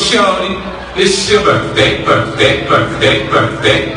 shorty, it's your birthday, birthday, birthday, birthday.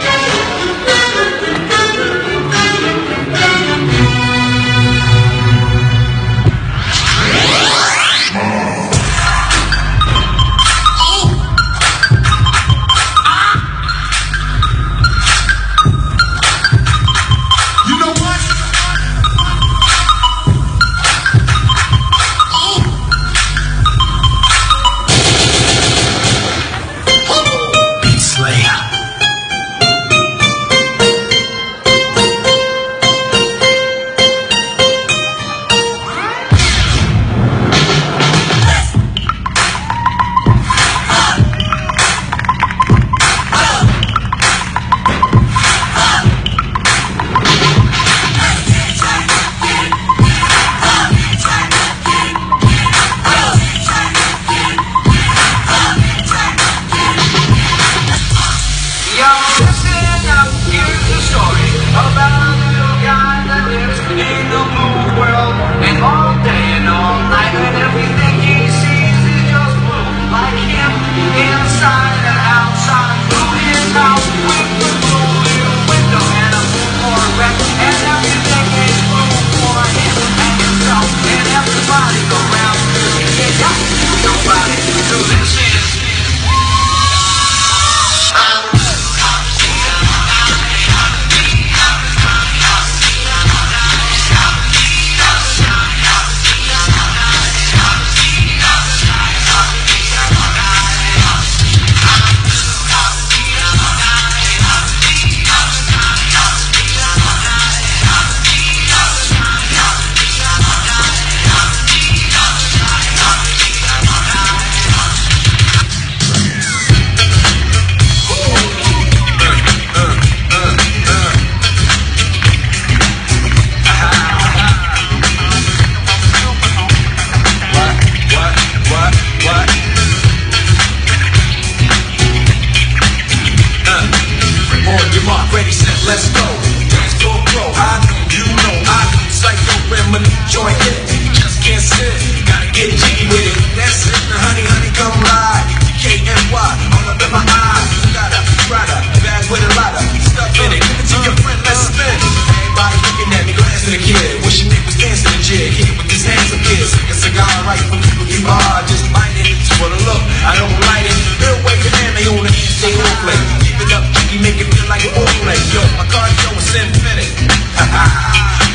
Let's go. Dance floor pro. I know, you know, I know. Psycho remedy, joint hit. Just can't sit. Gotta get jiggy with it. That's it. Now, honey, honey, come ride. KNY, all up in my eyes. Got a rider, bag with a lighter. Stuff in it. Give it to your friend, let's spin. Everybody looking at me, glancing a kid. Wishing they was dancing a jig. Here with these handsome kids. Sick a cigar right from people you are. Just light it. Just for the look, I don't light it. They'll wave your hand, they on the hand, stay on play. Keep it up, you make it feel like a foreplay. Yo, my cardio is infinite.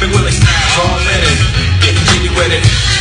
Big Willie Snaps all in it. Getting jiggy with it.